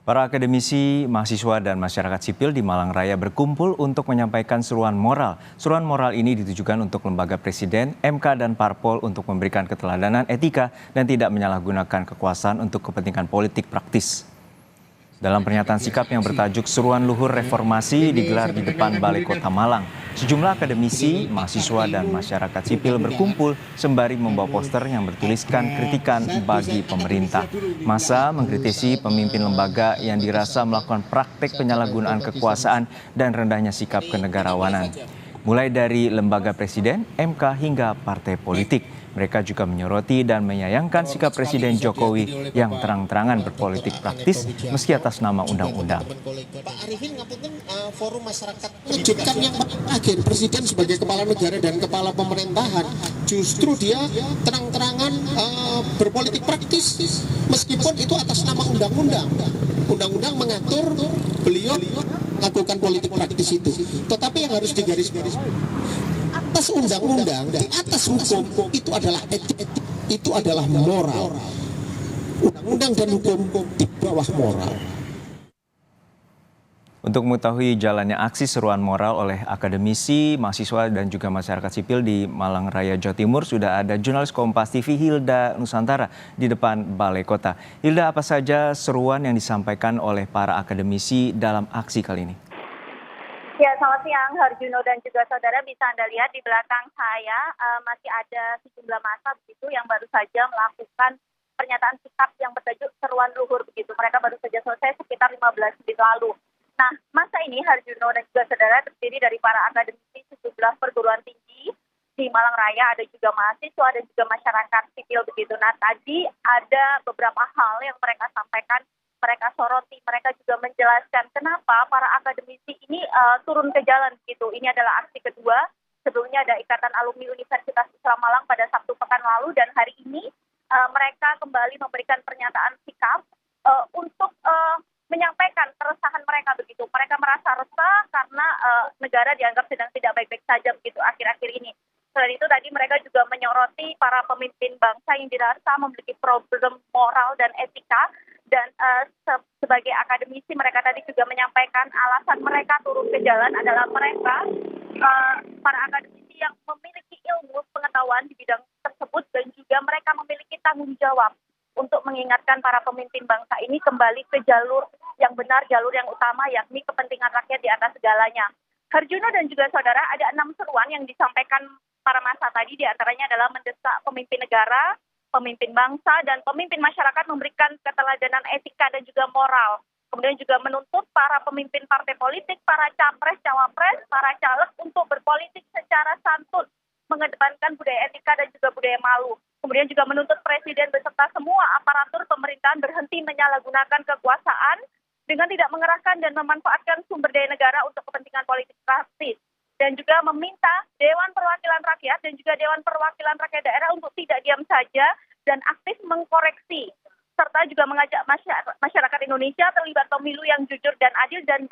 Para akademisi, mahasiswa, dan masyarakat sipil di Malang Raya berkumpul untuk menyampaikan seruan moral. Seruan moral ini ditujukan untuk lembaga presiden, MK, dan parpol untuk memberikan keteladanan etika dan tidak menyalahgunakan kekuasaan untuk kepentingan politik praktis. Dalam pernyataan sikap yang bertajuk Seruan Luhur Reformasi digelar di depan Balai Kota Malang, sejumlah akademisi, mahasiswa, dan masyarakat sipil berkumpul sembari membawa poster yang bertuliskan kritikan bagi pemerintah. Massa mengkritisi pemimpin lembaga yang dirasa melakukan praktek penyalahgunaan kekuasaan dan rendahnya sikap kenegarawanan. Mulai dari lembaga presiden, MK, hingga partai politik. Mereka juga menyoroti dan menyayangkan sikap Presiden Jokowi yang terang-terangan berpolitik praktis meski atas nama undang-undang. Pak Arifin ngapunten forum masyarakat mengejutkan yang agen Presiden sebagai kepala negara dan kepala pemerintahan. Justru dia terang-terangan berpolitik praktis meskipun itu atas nama undang-undang. Undang-undang mengatur beliau melakukan politik praktis itu. Tetapi yang harus digarisbawahi atas undang-undang, di atas hukum itu adalah etik, itu adalah moral. Undang-undang dan hukum di bawah moral. Untuk mengetahui jalannya aksi seruan moral oleh akademisi, mahasiswa, dan juga masyarakat sipil di Malang Raya, Jawa Timur, sudah ada jurnalis Kompas TV Hilda Nusantara di depan Balai Kota. Hilda, apa saja seruan yang disampaikan oleh para akademisi dalam aksi kali ini? Ya, selamat siang Harjuno dan juga saudara. Bisa Anda lihat di belakang saya masih ada sejumlah massa begitu yang baru saja melakukan pernyataan sikap yang bertajuk seruan luhur begitu. Mereka baru saja selesai sekitar 15 menit lalu. Nah, masa ini Harjuno dan juga saudara terdiri dari para akademisi sejumlah perguruan tinggi di Malang Raya, ada juga mahasiswa dan juga masyarakat sipil begitu. Nah, tadi ada beberapa hal yang mereka sampaikan, mereka soroti, mereka juga menjelaskan kenapa para akademisi ini turun ke jalan gitu. Ini adalah aksi kedua. Sebelumnya ada Ikatan Alumni Universitas Islam Malang pada Sabtu pekan lalu, dan hari ini mereka kembali memberikan pernyataan sikap untuk menyampaikan keresahan mereka begitu. Mereka merasa resah karena negara dianggap sedang tidak baik-baik saja begitu akhir-akhir ini. Selain itu tadi mereka juga menyoroti para pemimpin bangsa yang dirasa memiliki problem moral dan etika, dan sebagai akademisi mereka tadi juga menyampaikan alasan mereka turun ke jalan adalah mereka para akademisi yang memiliki ilmu pengetahuan di bidang tersebut dan juga mereka memiliki tanggung jawab untuk mengingatkan para pemimpin bangsa ini kembali ke jalur yang benar, jalur yang utama, yakni kepentingan rakyat di atas segalanya. Harjuno dan juga saudara, ada 6 seruan yang disampaikan para massa tadi, diantaranya adalah mendesak pemimpin negara, pemimpin bangsa, dan pemimpin masyarakat memberikan keteladanan etika dan juga moral. Kemudian juga menuntut para pemimpin partai politik, para capres, cawapres, para caleg untuk berpolitik secara santun, mengedepankan budaya etika dan juga budaya malu. Kemudian juga menuntut presiden beserta semua aparatur pemerintahan berhenti menyalahgunakan kekuasaan dengan tidak mengerahkan dan memanfaatkan sumber daya negara untuk kepentingan politik praktis. Dan juga meminta Dewan Perwakilan Rakyat dan juga Dewan Perwakilan Rakyat Daerah untuk tidak diam saja dan aktif mengkoreksi, serta juga mengajak masyarakat Indonesia terlibat pemilu yang jujur dan adil dan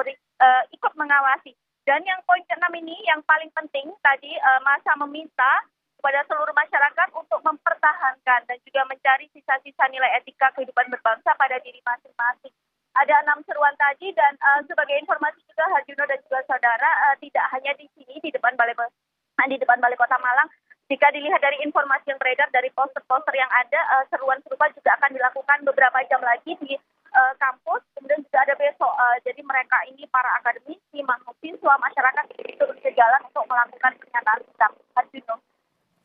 ikut mengawasi. Dan yang poin ke-6 ini yang paling penting tadi, massa meminta kepada seluruh masyarakat untuk mempertahankan dan juga mencari sisa-sisa nilai etika kehidupan berbangsa pada diri masing-masing. Ada 6 seruan tadi, dan sebagai informasi juga Harjuno dan juga saudara, tidak hanya di sini di depan Balai Kota Malang. Jika dilihat dari informasi yang beredar dari poster-poster yang ada, seruan serupa juga akan dilakukan beberapa jam lagi di kampus. Kemudian juga ada besok. Jadi mereka ini para akademisi, mahasiswa, masyarakat turun ke jalan untuk melakukan pernyataan sikap. Harjuno.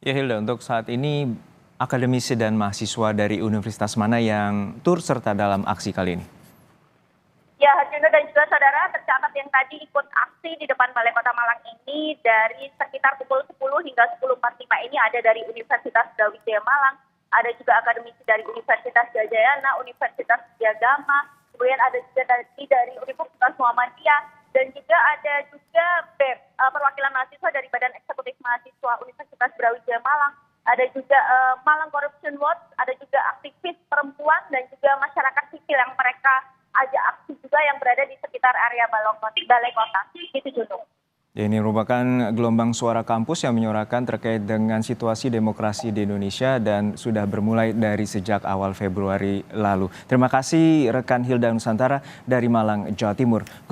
Ya Hilda, untuk saat ini akademisi dan mahasiswa dari universitas mana yang turut serta dalam aksi kali ini? Ya, Harjuno dan juga saudara, tercatat yang tadi ikut aksi di depan Balai Kota Malang ini dari sekitar pukul 10 hingga 10.45 ini ada dari Universitas Brawijaya Malang, ada juga akademisi dari Universitas Jayana, Universitas Diagama, kemudian ada juga dari Universitas Muhammadiyah, dan juga ada juga perwakilan mahasiswa dari Badan Eksekutif Mahasiswa Universitas Brawijaya Malang, ada juga Malang Corruption Watch, ada juga aktivis perempuan dan juga masyarakat sipil yang mereka ajak aksi juga yang berada di sekitar area Balai Kota. Itu Juno. Ya, ini merupakan gelombang suara kampus yang menyuarakan terkait dengan situasi demokrasi di Indonesia dan sudah bermulai dari sejak awal Februari lalu. Terima kasih rekan Hilda Nusantara dari Malang, Jawa Timur.